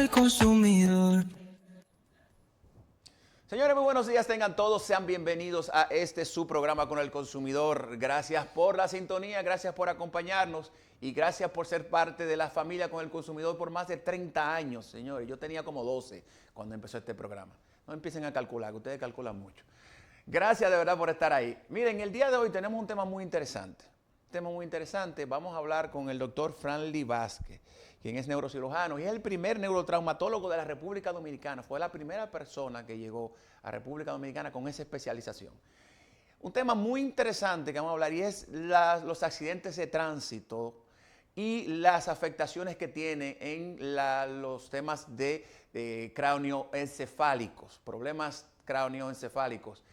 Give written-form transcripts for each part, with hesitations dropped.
el consumidor. Señores, muy buenos días, tengan todos, sean bienvenidos a su programa con el consumidor. Gracias por la sintonía, gracias por acompañarnos y gracias por ser parte de la familia con el consumidor por más de 30 años, señores. Yo tenía como 12 cuando empezó este programa. No empiecen a calcular, que ustedes calculan mucho. Gracias de verdad por estar ahí. Miren, el día de hoy tenemos un tema muy interesante. Vamos a hablar con el doctor Franly Vázquez, quien es neurocirujano y es el primer neurotraumatólogo de la República Dominicana. Fue la primera persona que llegó a República Dominicana con esa especialización. Un tema muy interesante que vamos a hablar y es los accidentes de tránsito y las afectaciones que tiene en los temas de cráneoencefálicos, problemas cráneoencefálicos.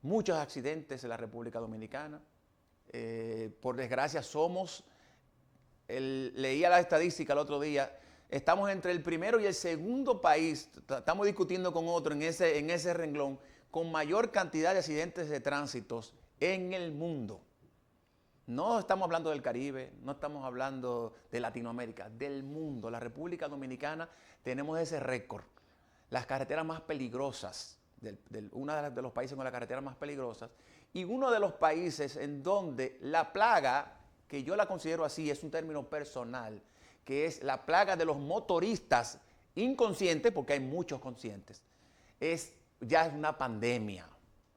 Muchos accidentes en la República Dominicana. Por desgracia leía la estadística el otro día, estamos entre el primero y el segundo país, estamos discutiendo con otro en ese renglón, con mayor cantidad de accidentes de tránsito en el mundo. No estamos hablando del Caribe, no estamos hablando de Latinoamérica, del mundo. La República Dominicana tenemos ese récord. Las carreteras más peligrosas, uno de los países con las carreteras más peligrosas, y uno de los países en donde la plaga, que yo la considero así, es un término personal, que es la plaga de los motoristas inconscientes, porque hay muchos conscientes, ya es una pandemia,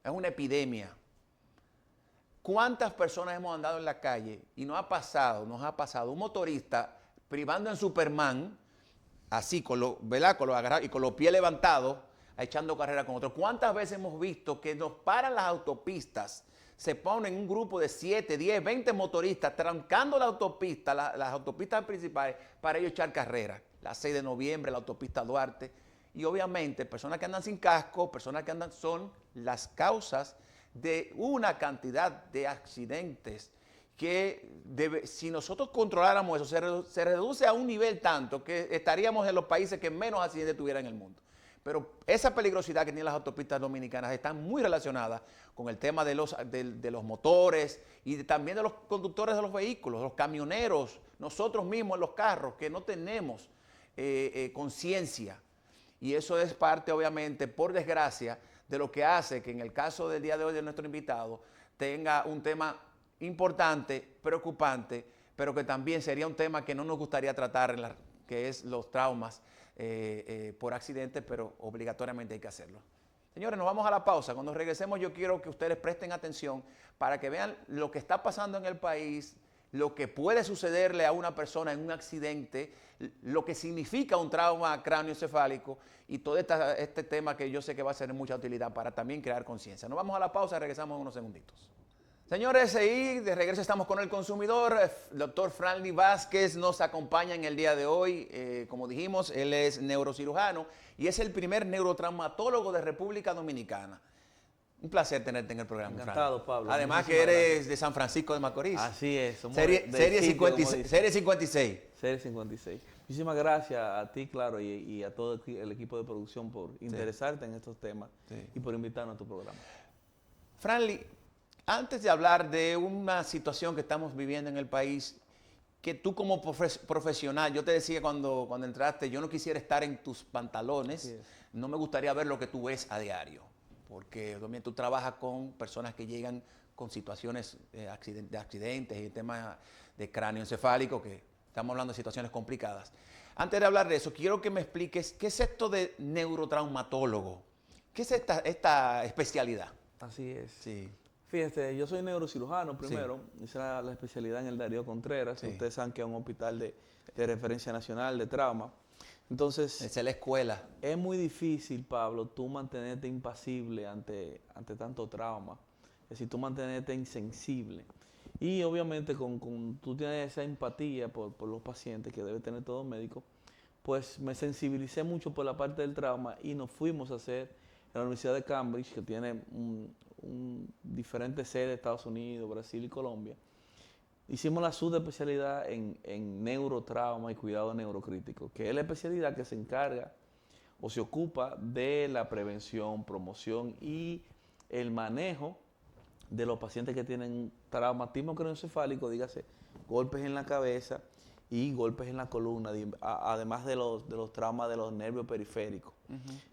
es una epidemia. ¿Cuántas personas hemos andado en la calle y nos ha pasado un motorista privando en Superman, así, ¿verdad? Y con los pies levantados, echando carrera con otros? ¿Cuántas veces hemos visto que nos paran las autopistas, se ponen un grupo de 7, 10, 20 motoristas trancando la autopista, las autopistas principales, para ellos echar carrera? La 6 de noviembre, la autopista Duarte. Y obviamente, personas que andan sin casco, son las causas de una cantidad de accidentes que si nosotros controláramos eso, se reduce a un nivel tanto que estaríamos en los países que menos accidentes tuvieran en el mundo. Pero esa peligrosidad que tienen las autopistas dominicanas está muy relacionada con el tema de los motores y también de los conductores de los vehículos, los camioneros, nosotros mismos en los carros, que no tenemos conciencia. Y eso es parte, obviamente, por desgracia, de lo que hace que en el caso del día de hoy de nuestro invitado tenga un tema importante, preocupante, pero que también sería un tema que no nos gustaría tratar, que es los traumas por accidentes, pero obligatoriamente hay que hacerlo. Señores, nos vamos a la pausa. Cuando regresemos yo quiero que ustedes presten atención para que vean lo que está pasando en el país, lo que puede sucederle a una persona en un accidente, lo que significa un trauma cráneoencefálico y todo este tema que yo sé que va a ser de mucha utilidad para también crear conciencia. Nos vamos a la pausa y regresamos en unos segunditos. Señores, y de regreso estamos con el consumidor. El doctor Franly Vázquez nos acompaña en el día de hoy. Como dijimos, él es neurocirujano y es el primer neurotraumatólogo de República Dominicana. Un placer tenerte en el programa. Encantado, Pablo. Además que eres de San Francisco de Macorís. Así es. Somos serie 56. Serie 56. Muchísimas gracias a ti, claro, y a todo el equipo de producción por interesarte en estos temas y por invitarnos a tu programa. Franly, antes de hablar de una situación que estamos viviendo en el país, que tú como profesional, yo te decía cuando entraste, yo no quisiera estar en tus pantalones, no me gustaría ver lo que tú ves a diario, porque también tú trabajas con personas que llegan con situaciones de accidentes y temas de cráneo encefálico, que estamos hablando de situaciones complicadas. Antes de hablar de eso, quiero que me expliques qué es esto de neurotraumatólogo, qué es esta especialidad. Así es. Sí. Fíjate, yo soy neurocirujano primero, hice la especialidad en el Darío Contreras, ustedes saben que es un hospital de referencia nacional de trauma. Entonces, esa es la escuela. Es muy difícil, Pablo, tú mantenerte impasible ante tanto trauma, es decir, tú mantenerte insensible. Y obviamente tú tienes esa empatía por los pacientes que debe tener todo médico, pues me sensibilicé mucho por la parte del trauma y nos fuimos a hacer en la Universidad de Cambridge, que tiene diferentes sedes de Estados Unidos, Brasil y Colombia. Hicimos la subespecialidad en neurotrauma y cuidado neurocrítico, que es la especialidad que se encarga o se ocupa de la prevención, promoción y el manejo de los pacientes que tienen traumatismo craneoencefálico, dígase, golpes en la cabeza y golpes en la columna, además de los traumas de los nervios periféricos.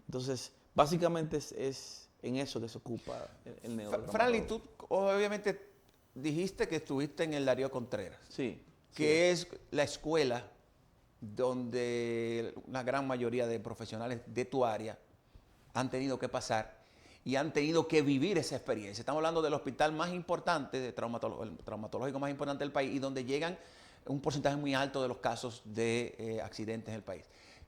Entonces, básicamente es en eso que se ocupa el neurotraumatólogo. Franly, tú obviamente dijiste que estuviste en el Darío Contreras, Sí. que es la escuela donde una gran mayoría de profesionales de tu área han tenido que pasar y han tenido que vivir esa experiencia. Estamos hablando del hospital más importante, el traumatológico más importante del país, y donde llegan un porcentaje muy alto de los casos de accidentes en el país.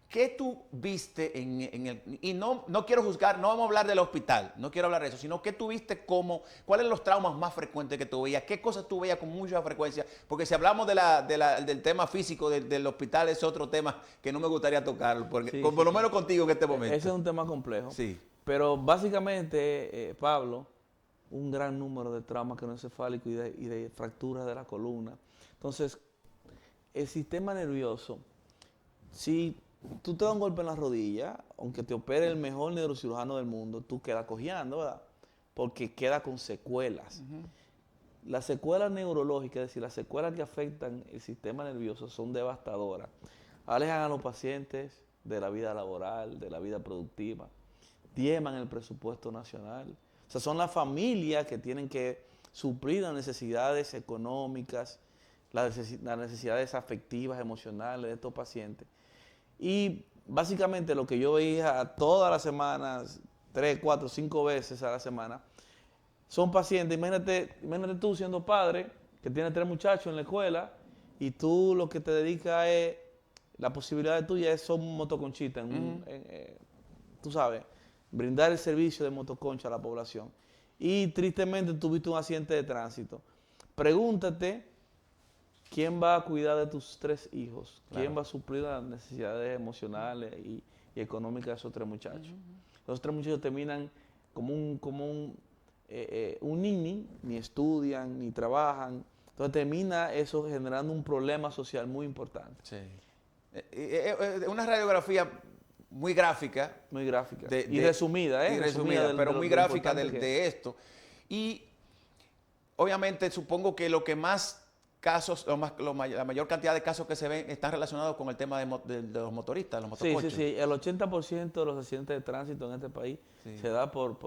¿Qué tú viste en el... Y no quiero juzgar, no vamos a hablar del hospital, no quiero hablar de eso, sino ¿qué tú viste cuáles los traumas más frecuentes que tú veías? ¿Qué cosas tú veías con mucha frecuencia? Porque si hablamos del tema físico del hospital, es otro tema que no me gustaría tocar, porque, Sí, por lo menos contigo en este momento. Ese es un tema complejo. Sí. Pero básicamente, Pablo, un gran número de traumas craneoencefálicos y de fracturas de la columna. Entonces, el sistema nervioso, si tú te das un golpe en la rodilla, aunque te opere el mejor neurocirujano del mundo, tú quedas cojeando, ¿verdad? Porque queda con secuelas. Las secuelas neurológicas, es decir, las secuelas que afectan el sistema nervioso son devastadoras. Alejan a los pacientes de la vida laboral, de la vida productiva, diezman el presupuesto nacional. O sea, son las familias que tienen que suplir las necesidades económicas, las necesidades afectivas, emocionales de estos pacientes. Y básicamente lo que yo veía todas las semanas, 3, 4, 5 veces a la semana, son pacientes. Imagínate tú siendo padre, que tienes 3 muchachos en la escuela, y tú lo que te dedicas es, la posibilidad tuya son motoconchitas, tú sabes, brindar el servicio de motoconcha a la población. Y tristemente tuviste un accidente de tránsito. Pregúntate, ¿quién va a cuidar de tus 3 hijos? ¿Quién va a suplir las necesidades emocionales y económicas de esos 3 muchachos? Los 3 muchachos terminan como un nini, ni estudian, ni trabajan. Entonces termina eso generando un problema social muy importante. Sí. Una radiografía muy gráfica. Muy gráfica. Y resumida, ¿eh? Y resumida, pero muy gráfica de esto. Y obviamente supongo que lo que más casos, la mayor cantidad de casos que se ven están relacionados con el tema de los motoristas, los motoconchos. Sí. El 80% de los accidentes de tránsito en este país se da por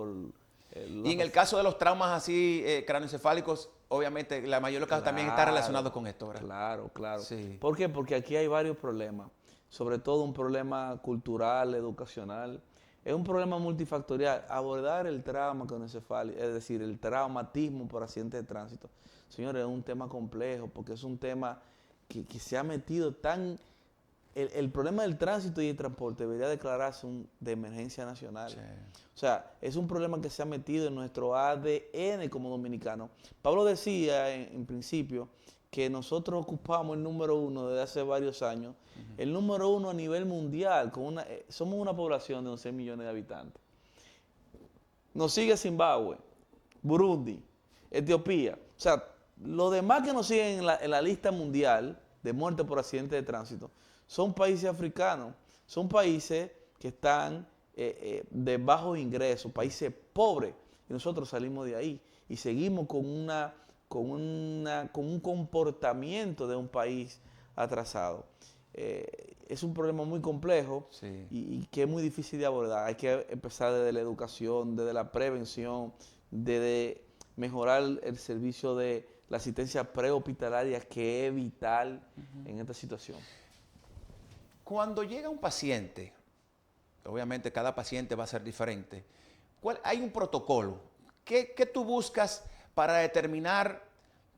y en el caso de los traumas así craneoencefálicos, obviamente la mayoría de los casos también está relacionado con esto, ¿verdad? Claro. Sí. ¿Por qué? Porque aquí hay varios problemas, sobre todo un problema cultural, educacional. Es un problema multifactorial. Abordar el trauma craneoencefálico, es decir, el traumatismo por accidente de tránsito, señores, es un tema complejo porque es un tema que se ha metido tan... El problema del tránsito y el transporte debería declararse de emergencia nacional. Sí. O sea, es un problema que se ha metido en nuestro ADN como dominicano. Pablo decía en principio que nosotros ocupamos el número 1 desde hace varios años, el número 1 a nivel mundial, somos una población de 11 millones de habitantes. Nos sigue Zimbabue, Burundi, Etiopía. O sea, los demás que nos siguen en la lista mundial de muerte por accidente de tránsito son países africanos, son países que están de bajos ingresos, países pobres, y nosotros salimos de ahí y seguimos con un comportamiento de un país atrasado. Es un problema muy complejo y que es muy difícil de abordar. Hay que empezar desde la educación, desde la prevención, desde mejorar el servicio de la asistencia prehospitalaria, que es vital en esta situación. Cuando llega un paciente, obviamente cada paciente va a ser diferente, hay un protocolo. ¿Qué tú buscas para determinar,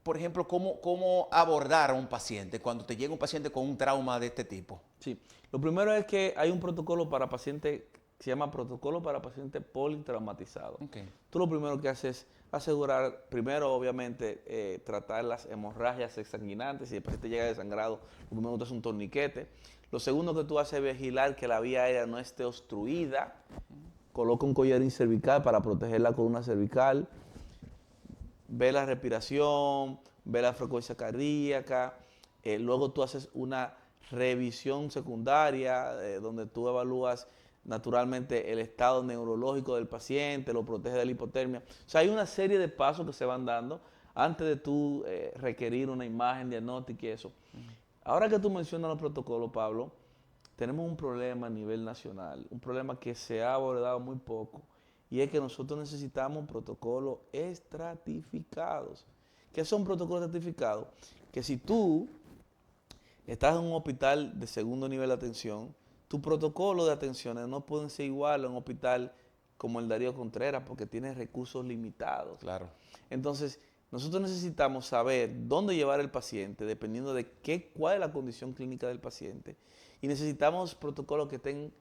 por ejemplo, cómo abordar a un paciente cuando te llega un paciente con un trauma de este tipo? Sí, lo primero es que hay un protocolo para pacientes, que se llama protocolo para pacientes politraumatizados. Tú lo primero que haces es asegurar, primero obviamente, tratar las hemorragias exsanguinantes. Si el paciente llega desangrado, lo primero que es un torniquete. Lo segundo que tú haces es vigilar que la vía aérea no esté obstruida. Coloca un collarín cervical para proteger la columna cervical. Ve la respiración, ve la frecuencia cardíaca. Luego tú haces una revisión secundaria donde tú evalúas naturalmente el estado neurológico del paciente, lo protege de la hipotermia. O sea, hay una serie de pasos que se van dando antes de tú requerir una imagen diagnóstica y eso. Ahora que tú mencionas los protocolos, Pablo, tenemos un problema a nivel nacional, un problema que se ha abordado muy poco, y es que nosotros necesitamos protocolos estratificados. ¿Qué son protocolos estratificados? Que si tú estás en un hospital de segundo nivel de atención, tu protocolo de atenciones no pueden ser igual a un hospital como el Darío Contreras porque tiene recursos limitados. Claro. Entonces, nosotros necesitamos saber dónde llevar el paciente dependiendo de cuál es la condición clínica del paciente. Y necesitamos protocolos que estén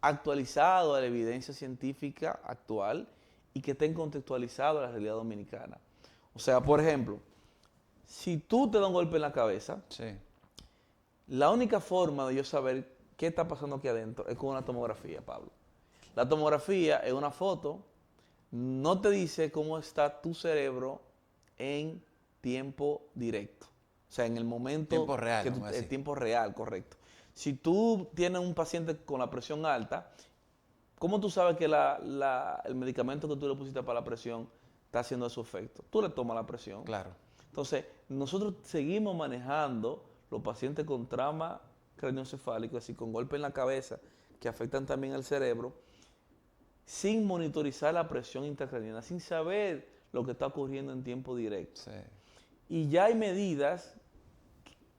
actualizados a la evidencia científica actual y que estén contextualizados a la realidad dominicana. O sea, por ejemplo, si tú te das un golpe en la cabeza, Sí. la única forma de yo saber qué está pasando aquí adentro es con una tomografía, Pablo. La tomografía es una foto, no te dice cómo está tu cerebro en tiempo directo. O sea, en el momento... Tiempo real, que vamos a decir. el tiempo real, correcto. Si tú tienes un paciente con la presión alta, ¿cómo tú sabes que el medicamento que tú le pusiste para la presión está haciendo su efecto? Tú le tomas la presión. Claro. Entonces, nosotros seguimos manejando los pacientes con trauma craneoencefálico, así con golpe en la cabeza, que afectan también al cerebro, sin monitorizar la presión intracraniana, sin saber lo que está ocurriendo en tiempo directo. Sí. Y ya hay medidas,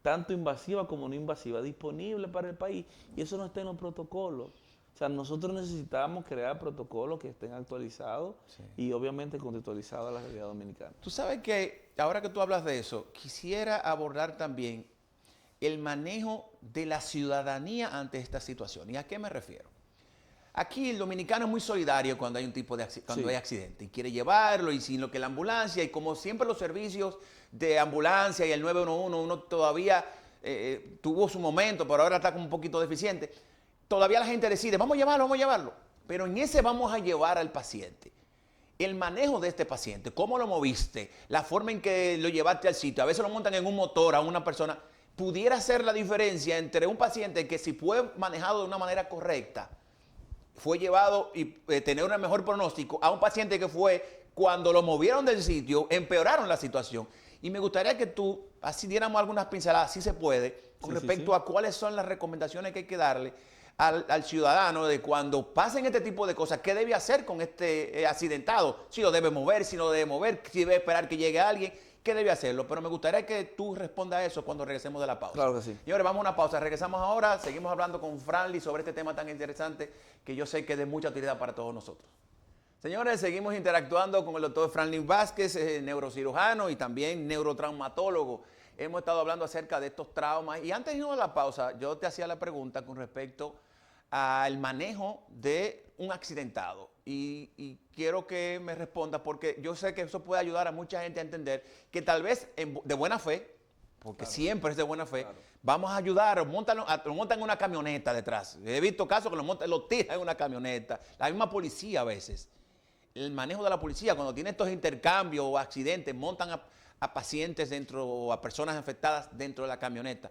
tanto invasivas como no invasivas, disponibles para el país, y eso no está en los protocolos. O sea, nosotros necesitamos crear protocolos que estén actualizados y obviamente contextualizados a la realidad dominicana. Tú sabes que, ahora que tú hablas de eso, quisiera abordar también el manejo de la ciudadanía ante esta situación. ¿Y a qué me refiero? Aquí el dominicano es muy solidario cuando hay un tipo de cuando hay accidente y quiere llevarlo y sin lo que la ambulancia y como siempre los servicios de ambulancia y el 911 uno todavía tuvo su momento, pero ahora está como un poquito deficiente. Todavía la gente decide, vamos a llevarlo, vamos a llevarlo. Pero en ese vamos a llevar al paciente. El manejo de este paciente, cómo lo moviste, la forma en que lo llevaste al sitio, a veces lo montan en un motor a una persona, pudiera ser la diferencia entre un paciente que si fue manejado de una manera correcta, fue llevado y tener un mejor pronóstico, a un paciente que fue, cuando lo movieron del sitio, empeoraron la situación. Y me gustaría que tú, así diéramos algunas pinceladas, si se puede, con respecto a cuáles son las recomendaciones que hay que darle al ciudadano de cuando pasen este tipo de cosas, qué debe hacer con este accidentado, si lo debe mover, si no lo debe mover, si debe esperar que llegue alguien, qué debe hacerlo. Pero me gustaría que tú respondas a eso cuando regresemos de la pausa. Claro que sí. Señores, vamos a una pausa, regresamos ahora, seguimos hablando con Franly sobre este tema tan interesante que yo sé que es de mucha utilidad para todos nosotros. Señores, seguimos interactuando con el doctor Franly Vázquez, neurocirujano y también neurotraumatólogo. Hemos estado hablando acerca de estos traumas y antes de irnos a la pausa, yo te hacía la pregunta con respecto al manejo de un accidentado y quiero que me respondas porque yo sé que eso puede ayudar a mucha gente a entender que tal vez de buena fe, porque siempre es de buena fe, vamos a ayudar, lo montan en una camioneta detrás. He visto casos que lo tiran en una camioneta, la misma policía a veces. El manejo de la policía, cuando tiene estos intercambios o accidentes, montan a pacientes dentro o a personas afectadas dentro de la camioneta.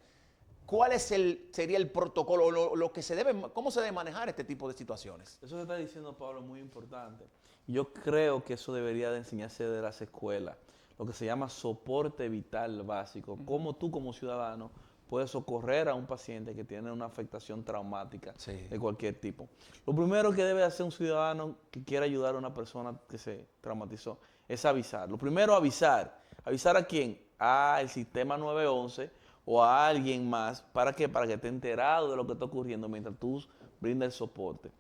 ¿Cuál sería el protocolo, lo que se debe, cómo se debe manejar este tipo de situaciones? Eso que está diciendo Pablo es muy importante. Yo creo que eso debería de enseñarse de las escuelas, lo que se llama soporte vital básico. Cómo tú como ciudadano puedes socorrer a un paciente que tiene una afectación traumática de cualquier tipo. Lo primero que debe hacer un ciudadano que quiera ayudar a una persona que se traumatizó es avisar. Lo primero, avisar. ¿Avisar a quién? Al sistema 911 o a alguien más. ¿Para qué? Para que esté enterado de lo que está ocurriendo mientras tú brindas el soporte.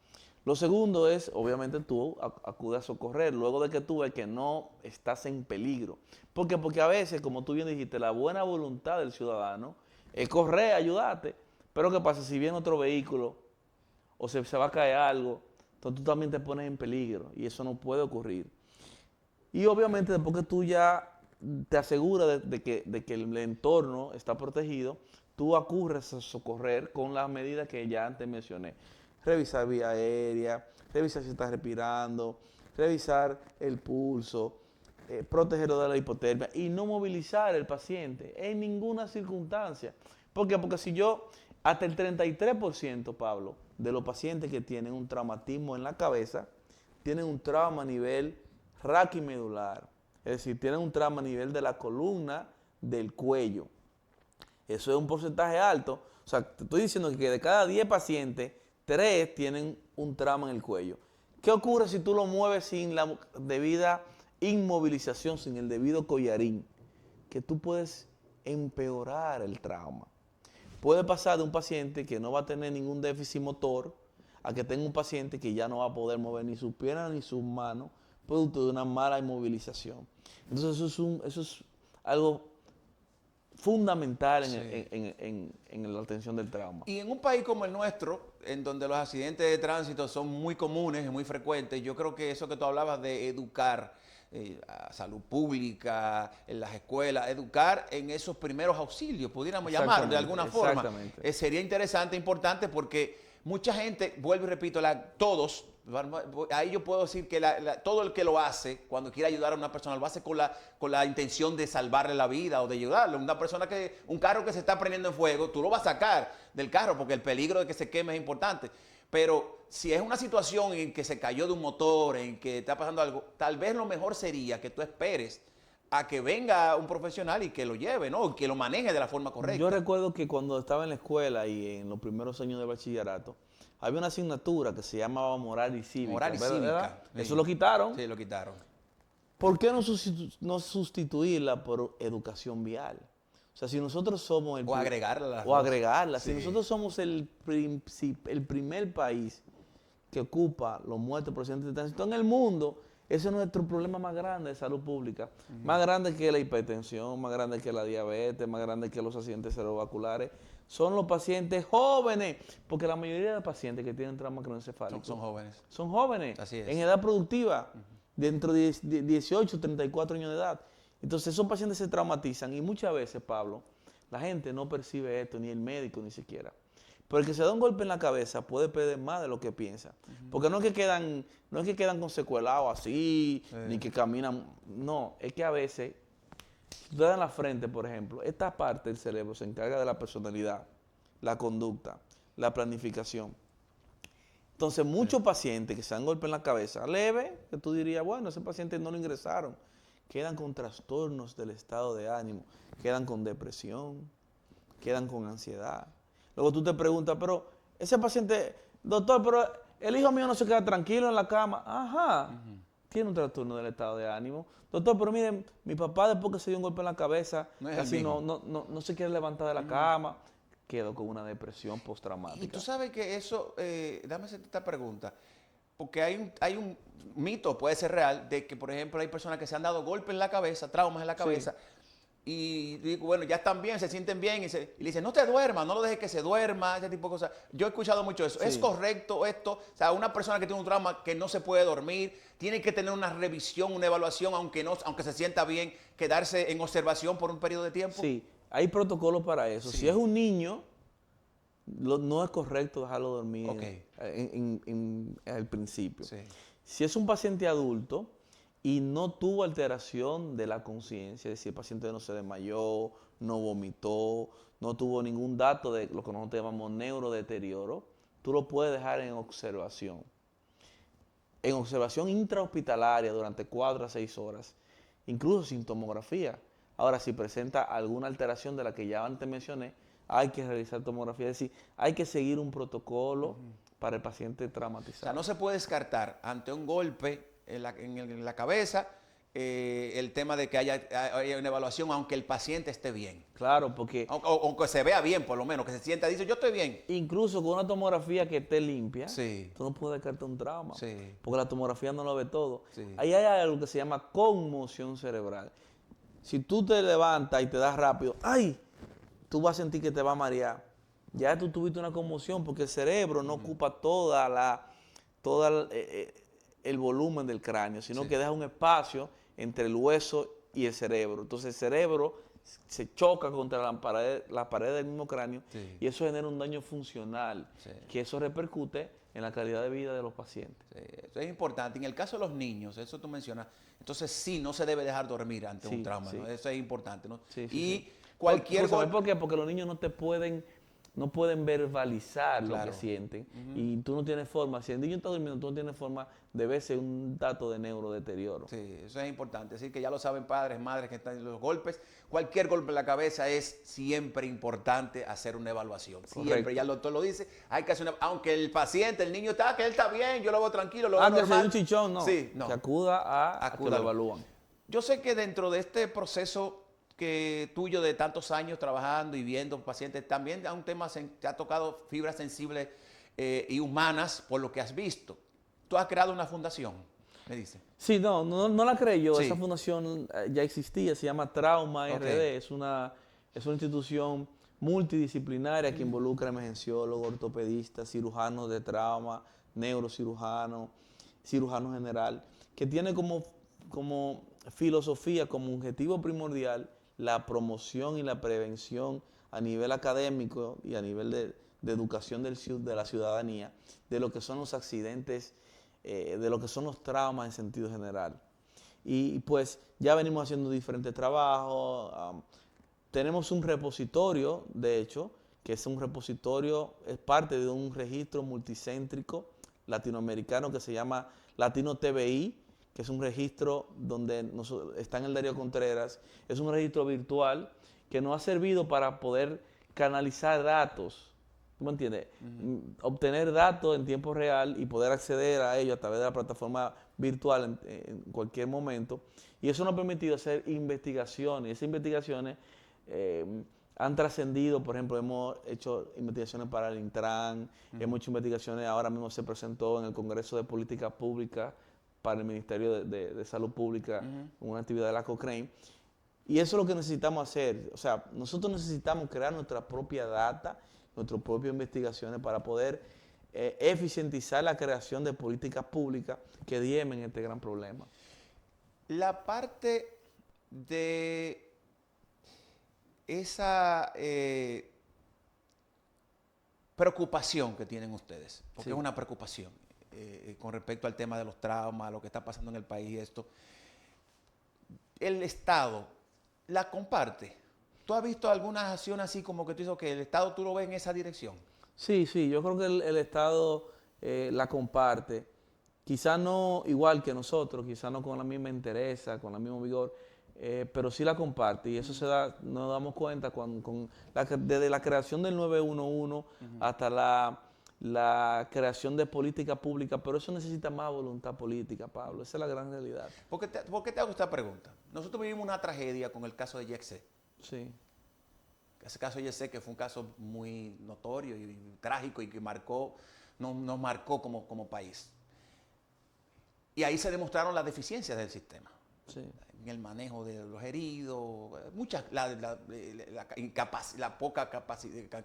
Lo segundo es, obviamente, tú acudes a socorrer luego de que tú ves que no estás en peligro. ¿Por qué? Porque a veces, como tú bien dijiste, la buena voluntad del ciudadano es correr, ayudarte. Pero ¿qué pasa? Si viene otro vehículo o se va a caer algo, entonces tú también te pones en peligro y eso no puede ocurrir. Y obviamente después que tú ya te aseguras de que el entorno está protegido, tú acudes a socorrer con las medidas que ya antes mencioné. Revisar vía aérea, revisar si está respirando, revisar el pulso, protegerlo de la hipotermia y no movilizar al paciente en ninguna circunstancia. ¿Por qué? Porque si yo, hasta el 33%, Pablo, de los pacientes que tienen un traumatismo en la cabeza, tienen un trauma a nivel raquimedular. Es decir, tienen un trauma a nivel de la columna del cuello. Eso es un porcentaje alto. O sea, te estoy diciendo que de cada 10 pacientes, 3 tienen un trauma en el cuello. ¿Qué ocurre si tú lo mueves sin la debida inmovilización, sin el debido collarín? Que tú puedes empeorar el trauma. Puede pasar de un paciente que no va a tener ningún déficit motor a que tenga un paciente que ya no va a poder mover ni sus piernas ni sus manos producto de una mala inmovilización. Entonces eso es algo fundamental en la atención del trauma. Y en un país como el nuestro, en donde los accidentes de tránsito son muy comunes y muy frecuentes, yo creo que eso que tú hablabas de educar a salud pública, en las escuelas, educar en esos primeros auxilios, pudiéramos llamar de alguna forma. Sería interesante, importante, porque mucha gente, vuelvo y repito, todos, ahí yo puedo decir que todo el que lo hace, cuando quiere ayudar a una persona, lo hace con la intención de salvarle la vida o de ayudarle. Una persona un carro que se está prendiendo en fuego, tú lo vas a sacar del carro porque el peligro de que se queme es importante. Pero si es una situación en que se cayó de un motor, en que está pasando algo, tal vez lo mejor sería que tú esperes a que venga un profesional y que lo lleve, ¿no? Que lo maneje de la forma correcta. Yo recuerdo que cuando estaba en la escuela y en los primeros años de bachillerato, había una asignatura que se llamaba Moral y Cívica. Moral y Cívica. Sí. Eso lo quitaron. Sí, lo quitaron. ¿Por qué no sustituirla por educación vial? O sea, si nosotros somos o agregarla. O agregarla. Sí. Si nosotros somos el primer país que ocupa los muertos por accidentes de tránsito en el mundo, ese es nuestro problema más grande de salud pública. Más grande que la hipertensión, más grande que la diabetes, más grande que los accidentes cerebrovasculares. Son los pacientes jóvenes, porque la mayoría de los pacientes que tienen trauma craneoencefálico son jóvenes. Son jóvenes, así es. En edad productiva, dentro de 18, 34 años de edad. Entonces esos pacientes se traumatizan y muchas veces, Pablo, la gente no percibe esto, ni el médico ni siquiera. Pero el que se da un golpe en la cabeza puede perder más de lo que piensa. Porque no es que quedan con secuelados así, ni que caminan. No, es que a veces, si tú te das en la frente, por ejemplo, esta parte del cerebro se encarga de la personalidad, la conducta, la planificación. Entonces, muchos pacientes que se dan golpe en la cabeza, leve, que tú dirías, bueno, ese paciente no lo ingresaron, quedan con trastornos del estado de ánimo, quedan con depresión, quedan con ansiedad. Luego tú te preguntas, pero ese paciente, doctor, pero el hijo mío no se queda tranquilo en la cama. Ajá, tiene un trastorno del estado de ánimo. Doctor, pero miren, mi papá después que se dio un golpe en la cabeza, casi no se quiere levantar de la cama, quedó con una depresión postraumática. Y tú sabes que eso, dame hacerte esta pregunta, porque hay un mito, puede ser real, de que, por ejemplo, hay personas que se han dado golpes en la cabeza, traumas en la cabeza, y digo, bueno, ya están bien, se sienten bien, y le dicen, no te duermas, no lo dejes que se duerma, ese tipo de cosas. Yo he escuchado mucho eso. ¿Es correcto esto? O sea, una persona que tiene un trauma que no se puede dormir, tiene que tener una revisión, una evaluación, aunque se sienta bien, quedarse en observación por un periodo de tiempo. Sí, hay protocolos para eso. Si es un niño, no es correcto dejarlo dormir en el principio. Si es un paciente adulto y no tuvo alteración de la conciencia, es decir, el paciente no se desmayó, no vomitó, no tuvo ningún dato de lo que nosotros llamamos neurodeterioro, tú lo puedes dejar en observación. En observación intrahospitalaria durante 4 a 6 horas, incluso sin tomografía. Ahora, si presenta alguna alteración de la que ya antes mencioné, hay que realizar tomografía, es decir, hay que seguir un protocolo para el paciente traumatizado. O sea, no se puede descartar ante un golpe en la cabeza el tema de que haya una evaluación aunque el paciente esté bien. Claro, porque... Aunque se vea bien, por lo menos, que se sienta, dice, yo estoy bien. Incluso con una tomografía que esté limpia, tú no puedes descartar un trauma, porque la tomografía no lo ve todo. Ahí hay algo que se llama conmoción cerebral. Si tú te levantas y te das rápido, ¡ay!, tú vas a sentir que te va a marear. Ya tú tuviste una conmoción porque el cerebro no ocupa todo el volumen del cráneo, sino que deja un espacio entre el hueso y el cerebro. Entonces el cerebro se choca contra la pared del mismo cráneo y eso genera un daño funcional, que eso repercute en la calidad de vida de los pacientes. Eso es importante. En el caso de los niños, eso tú mencionas, entonces sí, no se debe dejar dormir ante un trauma, ¿no? Eso es importante, ¿no? Cualquier... ¿Sabes por qué? Porque los niños no te pueden no pueden verbalizar lo Claro. que sienten. Y tú no tienes forma, si el niño está durmiendo, tú no tienes forma de verse un dato de neurodeterioro. Sí, eso es importante. Así que ya lo saben padres, madres que están en los golpes. Cualquier golpe en la cabeza es siempre importante hacer una evaluación. Siempre, Correcto. ya el doctor lo dice, hay que hacer una... Aunque el paciente, el niño está, que él está bien, yo lo veo tranquilo, lo veo Que sea normal. un chichón, no. Sí, no. Que acuda a que lo Acúdalo. evalúan. Yo sé que dentro de este proceso que tuyo de tantos años trabajando y viendo pacientes, también a un tema te ha tocado fibras sensibles y humanas por lo que has visto. Tú has creado una fundación, me dice. Sí, no la creé yo. Sí. Esa fundación ya existía, se llama Trauma Ok. RD. Es una institución multidisciplinaria que involucra emergenciólogos, ortopedistas, cirujanos de trauma, neurocirujanos, cirujano general, que tiene como filosofía, como objetivo primordial, la promoción y la prevención a nivel académico y a nivel de educación de la ciudadanía, de lo que son los accidentes, de lo que son los traumas en sentido general. Y pues ya venimos haciendo diferentes trabajos. Tenemos un repositorio, de hecho, que es un repositorio, es parte de un registro multicéntrico latinoamericano que se llama Latino TBI, que es un registro donde está en el Darío Contreras. Es un registro virtual que nos ha servido para poder canalizar datos. ¿Tú me entiendes? Obtener datos en tiempo real y poder acceder a ellos a través de la plataforma virtual en cualquier momento. Y eso nos ha permitido hacer investigaciones. Y esas investigaciones han trascendido. Por ejemplo, hemos hecho investigaciones para el Intran, hemos hecho investigaciones, ahora mismo se presentó en el Congreso de Política Pública para el Ministerio de Salud Pública, una actividad de la Cochrane. Y eso es lo que necesitamos hacer. O sea, nosotros necesitamos crear nuestra propia data, nuestras propias investigaciones para poder eficientizar la creación de políticas públicas que diemen este gran problema. La parte de esa preocupación que tienen ustedes, porque Sí. es una preocupación con respecto al tema de los traumas, lo que está pasando en el país y esto, el Estado la comparte. ¿Tú has visto algunas acciones así como que tú dices que el Estado tú lo ves en esa dirección? Sí, yo creo que el Estado la comparte. Quizás no igual que nosotros, quizás no con la misma entereza, con el mismo vigor, pero sí la comparte. Y eso nos damos cuenta desde la creación del 911 hasta la creación de política pública, pero eso necesita más voluntad política, Pablo. Esa es la gran realidad. ¿Por qué te hago esta pregunta? Nosotros vivimos una tragedia con el caso de Yexé. Sí. Ese caso yo sé que fue un caso muy notorio y trágico y que nos marcó como país. Y ahí se demostraron las deficiencias del sistema. Sí. En el manejo de los heridos, la poca capacidad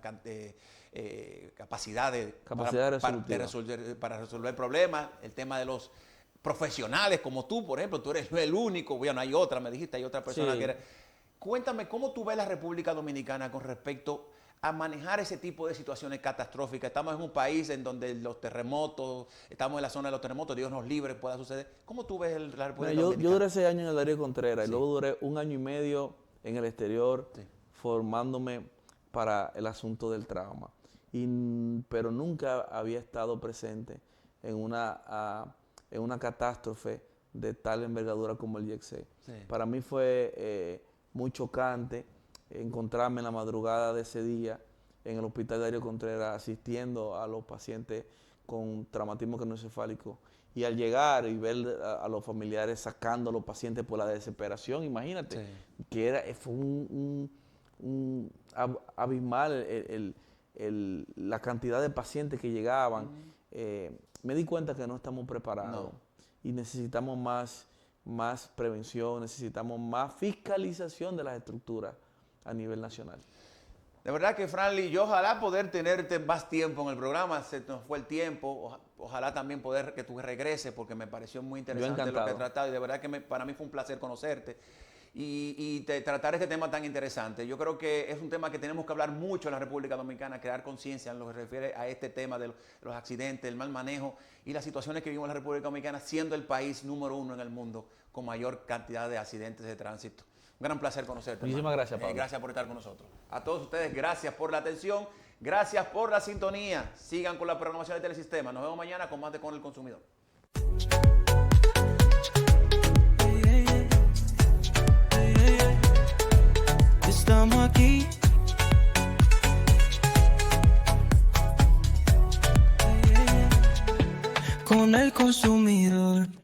para resolver problemas, el tema de los profesionales como tú, por ejemplo, tú eres el único, bueno, hay otra, me dijiste, hay otra persona Sí. que era... Cuéntame, ¿cómo tú ves la República Dominicana con respecto a manejar ese tipo de situaciones catastróficas? Estamos en un país en donde los terremotos, estamos en la zona de los terremotos, Dios nos libre, pueda suceder. ¿Cómo tú ves la República Dominicana? Yo duré 6 años en el Darío Contreras Sí. y luego duré 1 año y medio en el exterior Sí. formándome para el asunto del trauma. Pero nunca había estado presente en una catástrofe de tal envergadura como el Yexé. Sí. Para mí fue muy chocante encontrarme en la madrugada de ese día en el Hospital Darío Contreras asistiendo a los pacientes con traumatismo craneoencefálico. Y al llegar y ver a los familiares sacando a los pacientes por la desesperación, imagínate, Sí. que fue un abismal la cantidad de pacientes que llegaban. Me di cuenta que no estamos preparados y necesitamos más prevención, necesitamos más fiscalización de las estructuras a nivel nacional. De verdad que, Franly, yo ojalá poder tenerte más tiempo en el programa, se nos fue el tiempo, ojalá también poder que tú regreses porque me pareció muy interesante lo que he tratado y de verdad que para mí fue un placer conocerte y tratar este tema tan interesante. Yo creo que es un tema que tenemos que hablar mucho en la República Dominicana, crear conciencia en lo que se refiere a este tema de los accidentes, el mal manejo y las situaciones que vivimos en la República Dominicana, siendo el país número 1 en el mundo con mayor cantidad de accidentes de tránsito. Un gran placer conocerte. Muchísimas gracias, Pablo. Gracias por estar con nosotros. A todos ustedes, gracias por la atención. Gracias por la sintonía. Sigan con la programación de Telesistema. Nos vemos mañana con más de Con el Consumidor. Estamos aquí. Con el consumidor.